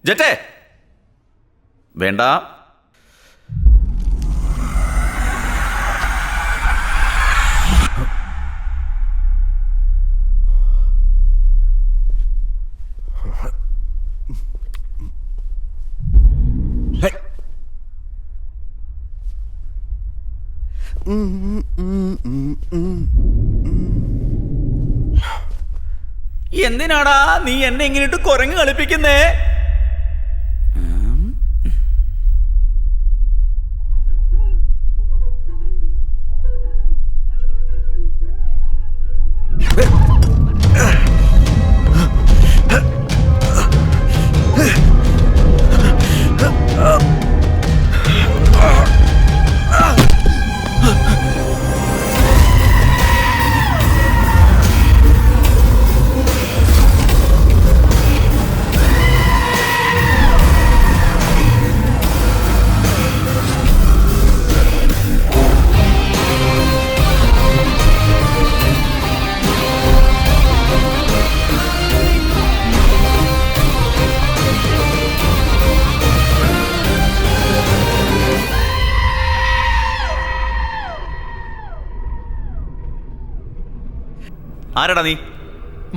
ജെറ്റേ വേണ്ട. എന്തിനാടാ നീ എന്നെ ഇങ്ങനെയിട്ട് കുരങ്ങ് കളിപ്പിക്കുന്നേ? ആരാടാ നീ?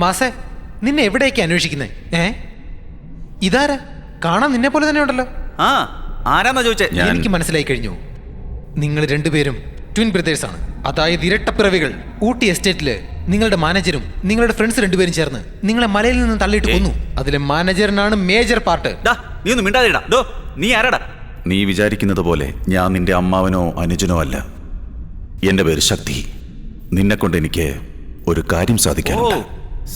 മാസേ, നിന്നെ എവിടേക്ക് അന്വേഷിക്കുന്നേ? ഇതാരാ? കാണാൻ നിന്നെ പോലെ തന്നെ ഉണ്ടല്ലോ. ആ ആരാന്നാ ചോദിച്ചേ? എനിക്ക് മനസ്സിലായി കഴിഞ്ഞു. നിങ്ങൾ രണ്ടുപേരും ട്വിൻ ബ്രദേഴ്സ് ആണ്. അതായത് ഇരട്ടപ്പിറവികൾ. ഊട്ടി എസ്റ്റേറ്റില് നിങ്ങളുടെ മാനേജരും നിങ്ങളുടെ ഫ്രണ്ട്സ് രണ്ടുപേരും ചേർന്ന് നിങ്ങളെ മലയിൽ നിന്ന് തള്ളിയിട്ട് കൊന്നു. അതിലെ മാനേജറിനാണ് മേജർ പാർട്ട്. നീ ഒന്നും മിണ്ടാതിടാ. നീ ആരാടാ? നീ വിചാരിക്കുന്നത് പോലെ ഞാൻ നിന്റെ അമ്മാവനോ അനുജനോ അല്ല. എന്റെ പേര് ശക്തി. നിന്നെ കൊണ്ട് എനിക്ക് ഒരു കാര്യം സാധിക്കാനുണ്ട്.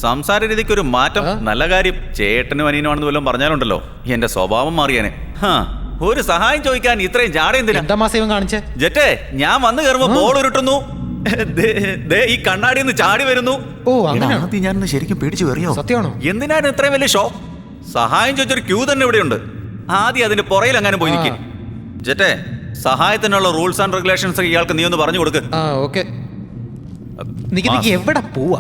സംസാര രീതിക്ക് ഒരു മാറ്റം. നല്ല കാര്യം. ചേട്ടനും അനിയനുമാണെന്ന് വല്ലതും പറഞ്ഞാലുണ്ടല്ലോ എന്റെ സ്വഭാവം മാറിയാനെ. ഒരു സഹായം ചോദിക്കാൻ ഇത്രയും ജാട എന്തിനാ? എന്താ മാസം കാണിച്ചേ? ജെറ്റേ, ഞാൻ വന്നു കയറുമ്പോ ബോൾ ഉരുട്ടുന്നു, ഈ കണ്ണാടി ഒന്ന് ചാടി വരുന്നു. ഓ അങ്ങനെ ഞാൻ ശരിക്കും പേടിച്ചു കയറിയോ? സത്യമാണോ? എന്തിനാണ് ഇത്രയും വലിയ ഷോ? സഹായം ചോദിച്ചൊരു ക്യൂ തന്നെ ഇവിടെയുണ്ട്. ആദ്യം അതിന്റെ പുറയിൽ അങ്ങനെ പോയി നിൽക്കും. ജെറ്റേ, സഹായത്തിനുള്ള റൂൾസ് ആൻഡ് റെഗുലേഷൻസ് ഇയാൾക്ക് നീ ഒന്ന് പറഞ്ഞു കൊടുക്ക്. ഓക്കെ. നിക്ക് എവിടെ പോവാ?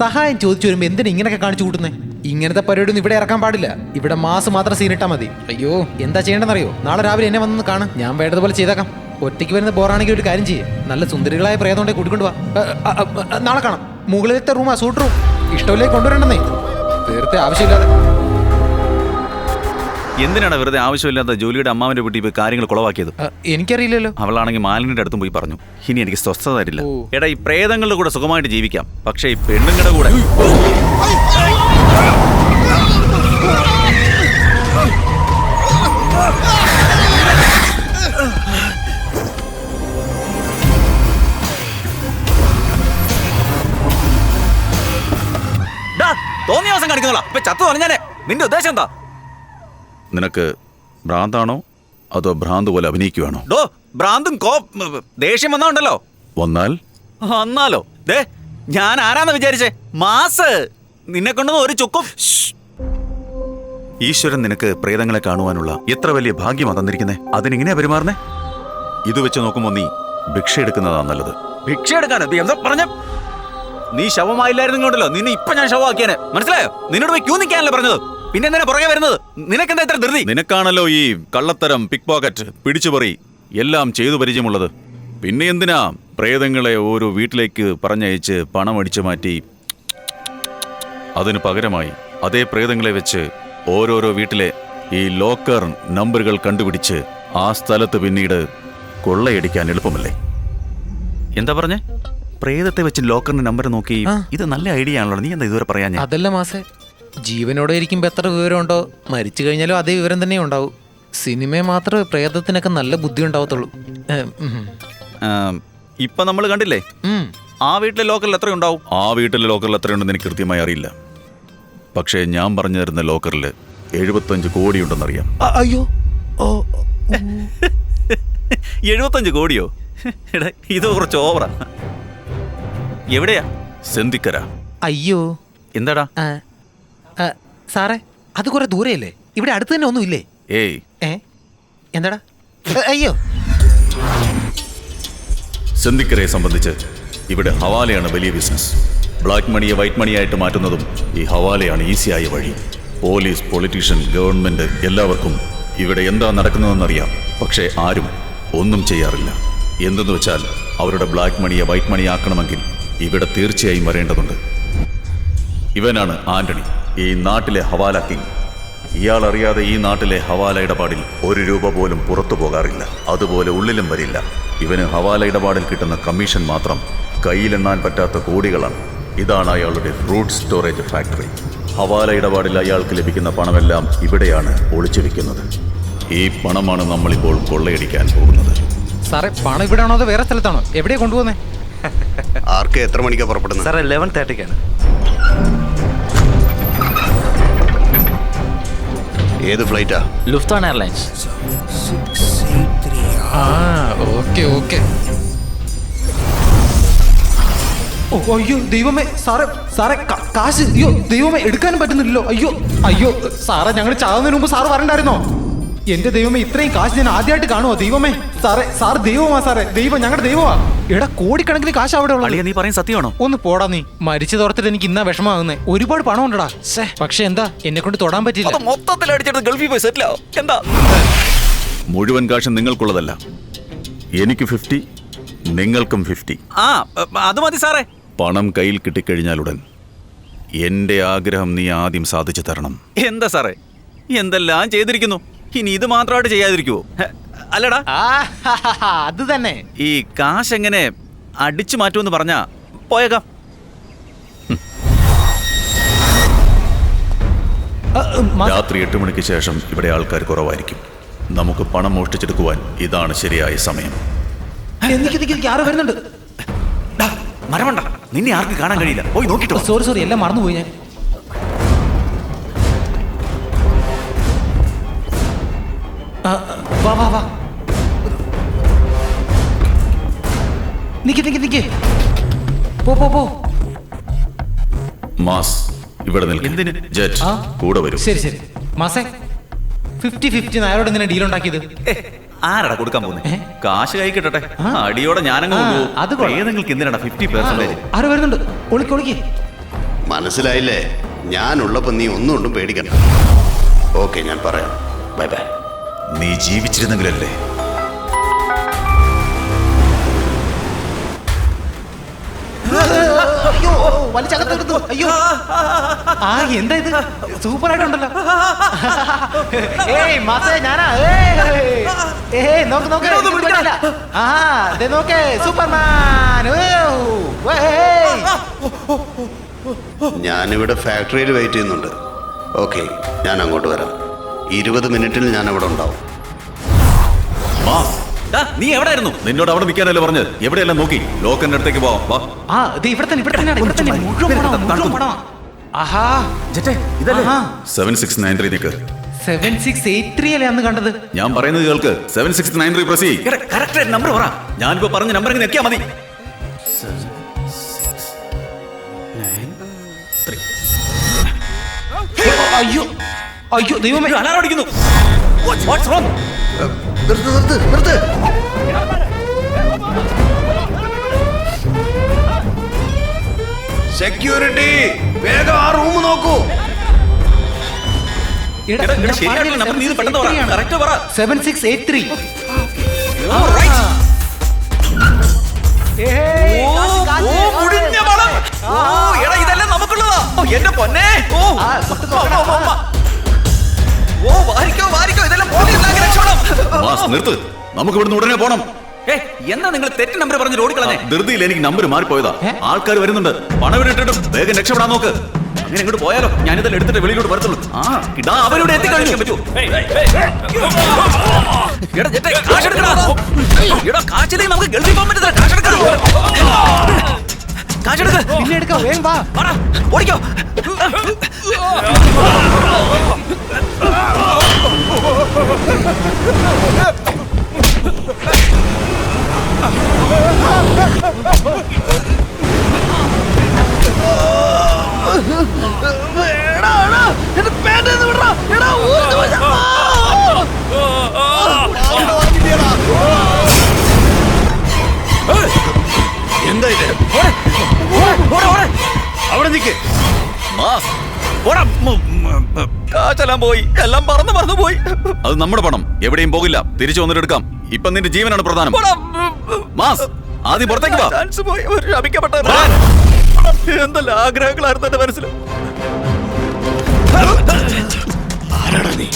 സഹായം ചോദിച്ചു വരുമ്പോ എന്തിനാ ഇങ്ങനെയൊക്കെ കാണിച്ചു കൂട്ടുന്നേ? ഇങ്ങനത്തെ പരിപാടിയൊന്നും ഇവിടെ ഇറക്കാൻ പാടില്ല. ഇവിടെ മാസം മാത്രം സീനിട്ടാ മതി. അയ്യോ, എന്താ ചെയ്യേണ്ടെന്നറിയോ? നാളെ രാവിലെ എന്നെ വന്ന് കാണാം. ഞാൻ വേണ്ടതുപോലെ ചെയ്തേക്കാം. ഒറ്റയ്ക്ക് വരുന്ന ബോറാണെങ്കിൽ ഒരു കാര്യം ചെയ്യേ, നല്ല സുന്ദരികളായ പ്രേതോണ്ടെ കൂട്ടിക്കൊണ്ട് വാ. നാളെ കാണാം. മുകളിലത്തെ റൂമാ, സൂട്ട് റൂം. ഇഷ്ടമില്ലേ കൊണ്ടുവരണ്ടെന്നേ. തീർത്തെ ആവശ്യമില്ലാതെ. എന്തിനാണ് വെറുതെ ആവശ്യമില്ലാത്ത ജോലിയുടെ അമ്മാവിന്റെ വീട്ടിൽ പോയി കാര്യങ്ങൾ കുളവാക്കിയത്? എനിക്കറിയില്ലല്ലോ. അവളാണെങ്കിൽ മാലിന്യയുടെ അടുത്തും പോയി പറഞ്ഞു. ഇനി എനിക്ക് സ്വസ്ഥത തരില്ല. എടാ, ഈ പ്രേതങ്ങളുടെ കൂടെ സുഖമായിട്ട് ജീവിക്കാം, പക്ഷേ ഈ പെണ്ണുങ്ങളുടെ കൂടെ തോന്നിയ ദിവസം കാണിക്കുന്നോളാം. ഇപ്പൊ ചത്തു പറഞ്ഞാലേ. നിന്റെ ഉദ്ദേശം എന്താ? നിനക്ക് ഭ്രാന്താണോ അതോ ഭ്രാന്ത് പോലെ അഭിനയിക്കുവാണോ? ഭ്രാന്തും ദേഷ്യം വന്നാ ഉണ്ടല്ലോ. വന്നാലോ? ഞാൻ ആരാന്ന് വിചാരിച്ചേ? മാസ്. നിന്നെ കൊണ്ടൊന്നും ഒരു ചുക്കും. ഈശ്വരൻ നിനക്ക് പ്രേതങ്ങളെ കാണുവാനുള്ള എത്ര വലിയ ഭാഗ്യമാ തന്നിരിക്കുന്നേ. അതിനെങ്ങനെയാ പെരുമാറുന്നേ? ഇത് വെച്ച് നോക്കുമ്പോ നീ ഭിക്ഷ എടുക്കുന്നതാ നല്ലത്. ഭിക്ഷ എടുക്കാനോ? എന്താ പറഞ്ഞ? നീ ശവമായില്ലായിരുന്നുണ്ടല്ലോ, നിന്നെ ഇപ്പൊ ഞാൻ ശവമാക്കിയാനെ. മനസ്സിലായോ? നിന്നോട് പോയി ക്യൂ നിൽക്കാനല്ലേ പറഞ്ഞത്? പിന്നെ എന്തിനാ പുറകെ വരുന്നത്? നിനക്കെന്താ ഇത്ര ധൃതി? നിനക്കാണല്ലോ ഈ കള്ളത്തരം, പിക് പോക്കറ്റ്, പിടിച്ചുപറി എല്ലാം ചെയ്തു പരിചയമുള്ളത്. പിന്നെ എന്തിനാ പ്രേതങ്ങളെ ഓരോ വീട്ടിലേക്ക് പറഞ്ഞയച്ച് പണം അടിച്ചു മാറ്റി? അതിനു പകരമായി അതേ പ്രേതങ്ങളെ വെച്ച് ഓരോരോ വീട്ടിലെ ഈ ലോക്കർ നമ്പറുകൾ കണ്ടുപിടിച്ച് ആ സ്ഥലത്ത് പിന്നീട് കൊള്ളയടിക്കാൻ എളുപ്പമല്ലേ? എന്താ പറഞ്ഞേ? പ്രേതത്തെ വെച്ച് ലോക്കറിന്റെ നമ്പർ നോക്കി. ഇത് നല്ല ഐഡിയ ആണല്ലോ. നീ എന്താ ഇതുവരെ പറയാൻ? അതല്ല മാസേ, ജീവനോടെ ഇരിക്കുമ്പോ എത്ര വിവരം ഉണ്ടോ, മരിച്ചു കഴിഞ്ഞാലും അതേ വിവരം തന്നെ ഉണ്ടാവും. സിനിമയെ മാത്രമേ പ്രേതത്തിനൊക്കെ നല്ല ബുദ്ധി ഉണ്ടാവത്തുള്ളൂ. ഇപ്പൊ നമ്മൾ കണ്ടില്ലേ, ആ വീട്ടിലെ ലോക്കറിൽ എത്ര ഉണ്ടാവും? ആ വീട്ടിലെ ലോക്കറിൽ എത്രയുണ്ടെന്ന് എനിക്ക് കൃത്യമായി അറിയില്ല. പക്ഷേ ഞാൻ പറഞ്ഞു തരുന്ന ലോക്കറിൽ 75 കോടി ഉണ്ടെന്നറിയാം. അയ്യോ, 75 കോടിയോ? എടാ, ഇത് കുറച്ച് ഓവറാ. എവിടെയാ? സെന്തിക്കര. അയ്യോ, എന്താടാ? സാറേ, അത് കുറെ ദൂരെയല്ലേ? ഇവിടെ അടുത്ത് തന്നെ ഒന്നുമില്ലേ? എന്താടാ? അയ്യോ, സെന്തിക്കരയെ സംബന്ധിച്ച് ഇവിടെ ഹവാലയാണ് വലിയ ബിസിനസ്. ബ്ലാക്ക് മണിയെ വൈറ്റ് മണിയായിട്ട് മാറ്റുന്നതും ഈ ഹവാലയാണ് ഈസിയായ വഴി. പോലീസ്, പൊളിറ്റീഷ്യൻ, ഗവൺമെന്റ് എല്ലാവർക്കും ഇവിടെ എന്താ നടക്കുന്നതെന്നറിയാം. പക്ഷേ ആരും ഒന്നും ചെയ്യാറില്ല. എന്തെന്ന് വെച്ചാൽ അവരുടെ ബ്ലാക്ക് മണിയെ വൈറ്റ് മണി ആക്കണമെങ്കിൽ ഇവിടെ തീർച്ചയായും വരേണ്ടതുണ്ട്. ഇവനാണ് ആന്റണി, ഈ നാട്ടിലെ ഹവാല കിങ്. ഇയാൾ അറിയാതെ ഈ നാട്ടിലെ ഹവാല ഇടപാടിൽ 1 രൂപ പോലും പുറത്തു പോകാറില്ല. അതുപോലെ ഉള്ളിലും വരില്ല. ഇവന് ഹവാല ഇടപാടിൽ കിട്ടുന്ന കമ്മീഷൻ മാത്രം കയ്യിലെണ്ണാൻ പറ്റാത്ത കോടികളാണ്. ഇതാണ് അയാളുടെ ഫ്രൂട്ട് സ്റ്റോറേജ് ഫാക്ടറി. ഹവാല ഇടപാടിൽ അയാൾക്ക് ലഭിക്കുന്ന പണമെല്ലാം ഇവിടെയാണ് ഒളിച്ചു വെക്കുന്നത്. ഈ പണമാണ് നമ്മളിപ്പോൾ കൊള്ളയടിക്കാൻ പോകുന്നത്. സാറേ പണം ഇവിടെ ആണോ അതോ വേറെ സ്ഥലത്താണോ? എവിടെയാ കൊണ്ടുപോകുന്നേ? ആർക്ക് എത്ര മണിക്കാണ് പുറപ്പെടുന്നത്? സാർ 11:30-ക്കാണ്. ഏത് ഫ്ലൈറ്റാ? ലുഫ്താൻ എയർലൈൻസ്. ആ ഓക്കെ ഓക്കെ. ഓ അയ്യോ ദൈവമേ, സാറേ സാറേ കാശ്, അയ്യോ ദൈവമേ എടുക്കാനും പറ്റുന്നില്ലല്ലോ. അയ്യോ അയ്യോ സാറേ, ഞങ്ങൾ ചാവുന്നതിന് മുമ്പ് സാറ് വരണ്ടായിരുന്നോ? എന്റെ ദൈവമേ, ഇത്രയും കാശ് ഞാൻ ആദ്യമായിട്ട് കാണുമോ? ദൈവമേ സാറേ, സാർ ദൈവമാ സാറേ, ദൈവം ഞങ്ങളുടെ ദൈവമാ. എടാ കോടിക്കണക്കിന് കാശ് അവിടെ ഉള്ളത്. അളിയ, നീ പറയും സത്യമാണോ? ഒന്ന് പോടാ നീ. മരിച്ചു തോർത്തിട്ട് എനിക്ക് ഇന്നാ വിഷമാകുന്നേ. ഒരുപാട് പണം ഉണ്ടടാ. പക്ഷെ എന്താ എന്നെ കൊണ്ട് തൊടാൻ പറ്റില്ല. അത് മൊത്തത്തിൽ അടിച്ചെടുത്ത് ഗൾഫിൽ പോയി സെറ്റിൽ ആവും. എന്താ മുഴുവൻ കാശ് നിങ്ങൾക്കുള്ളതല്ല. എനിക്ക് 50, നിങ്ങൾക്കും 50. ആ അത് മതി സാറേ. പണം കയ്യിൽ കിട്ടിക്കഴിഞ്ഞാലുടൻ എന്റെ ആഗ്രഹം നീ ആദ്യം സാധിച്ചു തരണം. എന്താ സാറേ, എന്തെല്ലാം ചെയ്തിരിക്കുന്നു, ഇനി ഇത് മാത്രമായിട്ട് ചെയ്യാതിരിക്കുവോ? അല്ലടാ, അത് തന്നെ. ഈ കാശ് എങ്ങനെ അടിച്ചു മാറ്റുമെന്ന് പറഞ്ഞാ പോയേക്കാം. രാത്രി 8 മണിക്ക് ശേഷം ഇവിടെ ആൾക്കാർ കുറവായിരിക്കും. നമുക്ക് പണം മോഷ്ടിച്ചെടുക്കുവാൻ ഇതാണ് ശരിയായ സമയം. ആറ് വരുന്നുണ്ട്. മരമണ്ട, നിന്നെ ആർക്ക് കാണാൻ കഴിയില്ല. പോയി നോക്കിട്ടോ. സോറി എല്ലാം മറന്നുപോയി ഞാൻ. വാ വാ വാ. നിക്ക് പോ. മാസ് ഇവിടെ നിൽക്കും. എന്തിന്? ജെറ്റ് ആ? കൂടെ വരും. ശരി മാസേ 50-50 ആരോട് ഇങ്ങനെ ഡീൽ ഉണ്ടാക്കിയത്? ആരടാ കൊടുക്കാൻ പോകുന്നത്? ഏ? കാശ് കൈ കിട്ടട്ടെ. ആ? അടിയോടെ ഞാനങ്ങ് ആ, കൊണ്ടുപോകും. അത് കൊള്ളാം. ഏതെങ്കിലും എന്തിനാണ് 50%? ആരോ വരുന്നുണ്ട്. ഒളിക്ക്. മനസ്സിലായില്ലേ? ഞാനുള്ളപ്പോൾ നീ ഒന്നും പേടിക്കണ്ട. ഓക്കെ, ഞാൻ പറയാം. ബൈ. നീ ജീവിച്ചിരുന്നെങ്കിലല്ലേ. അയ്യോ വലിച്ചകത്തെടുത്തു. അയ്യോ ആ എന്താ ഇത്? സൂപ്പർ ആയിട്ടുണ്ടല്ലോ. ഏയ് മാസേ ഞാനാ. നോക്ക്. ആ ദേ നോക്കേ, സൂപ്പർമാൻ. ഞാനിവിടെ ഫാക്ടറിയിൽ വെയിറ്റ് ചെയ്യുന്നുണ്ട്. ഓക്കെ, ഞാൻ അങ്ങോട്ട് വരാം. 20 മിനിറ്റിൽ ഞാൻ അവിടെ ഉണ്ടാവും. മാസ്, നീ എവിടെയായിരുന്നു? നിന്നോട് അവിടെ നിൽക്കാനല്ലേ പറഞ്ഞത്? എവിടെയെല്ലാം നോക്കി ലോക്കറിന്റെ അടുത്തേക്ക് പോവാം. വാ. ആ ഇത് ഇവിടെ തന്നെ മുഴുവൻ പണം. ആഹാ ജെറ്റേ, ഇതല്ലേ? 7693 നിൽക്ക്. 7683 അല്ലേ അന്ന് കണ്ടത്? ഞാൻ പറയുന്നത് കേൾക്ക്. 7693 പ്രസ് ചെയ്യ്. കറക്റ്റ് നമ്പർ പറ. ഞാനിപ്പോ പറഞ്ഞ നമ്പർ ഇങ്ങനെ നെക്കിയാ മതി. അയ്യോ ദൈവമേ, അലാറം അടിക്കുന്നു. What's wrong? നിർത്ത്. സെക്യൂരിറ്റി, വേഗം ആ റൂം നോക്കൂ. ശരിയായിട്ടുള്ള നമ്പർ നീ പെട്ടെന്ന് പറ. കറക്റ്റ് പറ. 7683. മുടിഞ്ഞ പണം. എടാ ഇതെല്ലാം നമുക്കുള്ളതാ. എന്റെ പൊന്നെ. വാരിക്കോ ഇതെല്ലാം പോലീസിലാക്കി രക്ഷപ്പെടാം. മാസ് നിർത്ത്. നമുക്ക് ഇവിടുന്ന് ഉടനെ പോണം. എന്താ നിങ്ങൾ തെറ്റ് നമ്പർ പറഞ്ഞ് ഓടിക്കളഞ്ഞേ? ധൃതിയിൽ എനിക്ക് നമ്പർ മാറിപ്പോയതാ. ആൾക്കാർ വരുന്നുണ്ട്. പണം ഇട്ടിട്ടും വേഗം രക്ഷപ്പെടാൻ നോക്ക്. അങ്ങനെ ഇങ്ങോട്ട് പോയാലോ? ഞാനിതെല്ലാം എടുത്തിട്ട് വെളിയിലോട്ട് വരത്തുള്ളൂ. ഇതാ അവരോട് എത്തിക്കഴിഞ്ഞു. പറ്റുമോ? എടാ ജെറ്റേ, കാശെടുക്കടാ. എടാ കാശിലേക്ക് നമുക്ക് ഗൾഫിൽ പോകാൻ പറ്റില്ല. കാശെടുക്കണം. കാശെടുക്ക. പിന്നെ എടുക്കാം, വേഗം വാ. ഓടിക്കോ. എന്താ ഇത്? അവിടെ നിൽക്ക്. മാസ്, എല്ലാം പോയി, എല്ലാം പറന്നു പോയി. അത് നമ്മുടെ പണം എവിടെയും പോകില്ല, തിരിച്ചു വന്നിട്ട് എടുക്കാം. ഇപ്പൊ നിന്റെ ജീവനാണ് പ്രധാനം. മാസ്, ആദ്യം പുറത്തേക്ക് വാ. ചാൻസ് പോയി. ഒരു ശപിക്കപ്പെട്ട എന്തെല്ലാം ആഗ്രഹങ്ങളായിരുന്നു എന്റെ മനസ്സിൽ. ആരാടാ നീ?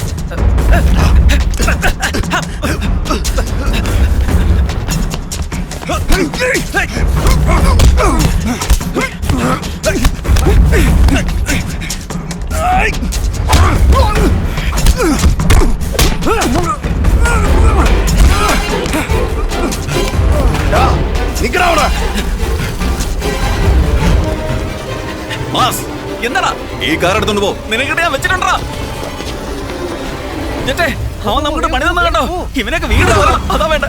നിക്കടാ. മാസ്, എന്താടാ ഈ കാർ എടുത്തോണ്ട് പോ. നിനക്കിട്ട് ഞാൻ വെച്ചിട്ടുണ്ടാ. ജെറ്റേ, അവൻ നമുക്ക് പണി തന്ന കണ്ടോ? ഇവനൊക്കെ വീണ്ടും വരണം. അതാ വേണ്ട.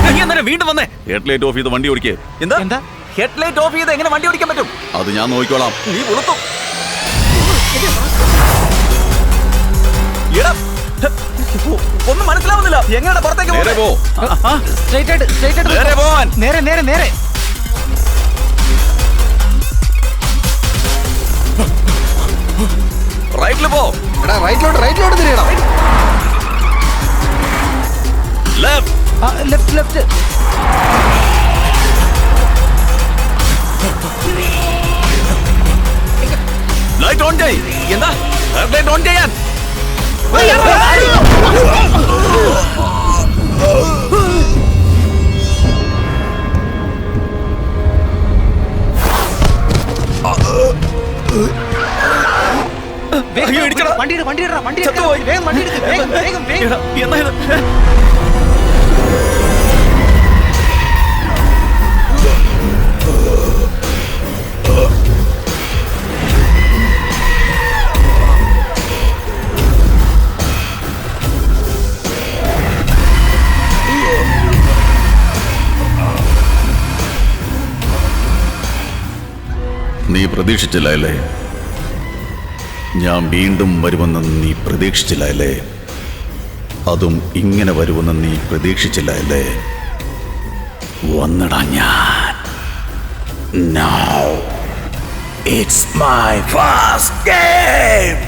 നീ എന്തിനാ വീണ്ടും വന്നേ? ഹെഡ്ലൈറ്റ് ഓഫ് ചെയ്ത് വണ്ടി ഓടിക്കേ. എന്താ എന്താ? ഹെഡ്ലൈറ്റ് ഓഫ് ചെയ്ത് എങ്ങനെ വണ്ടി ഓടിക്കാൻ പറ്റും? അത് ഞാൻ നോക്കിക്കോളാം. നീ പുറത്തു. ഒന്നും മനസ്സിലാവുന്നില്ല. എങ്ങനെയാ പുറത്തേക്ക് നേരെ പോ. സ്ട്രൈറ്റ് ആയിട്ട് നേരെ പോവാൻ. നേരെ റൈറ്റില് പോ. റൈറ്റിലോട്ട് തിരിയണം. ലെഫ്റ്റ്. ലെഫ്റ്റ്. ലൈറ്റ് ഓൺ ചെയ്. എന്താ ലൈറ്റ് ഓൺ ചെയ്യാൻ? വണ്ടി ചത്തുപോയി. വേഗം എന്നാ ഇത്? നീ പ്രതീക്ഷിച്ചില്ല അല്ലേ? ഞാൻ വീണ്ടും വരുമെന്ന് നീ പ്രതീക്ഷിച്ചില്ല അല്ലേ? അതും ഇങ്ങനെ വരുമെന്ന് നീ പ്രതീക്ഷിച്ചില്ല അല്ലേ? വന്നടാ ഞാൻ. Now it's my first game.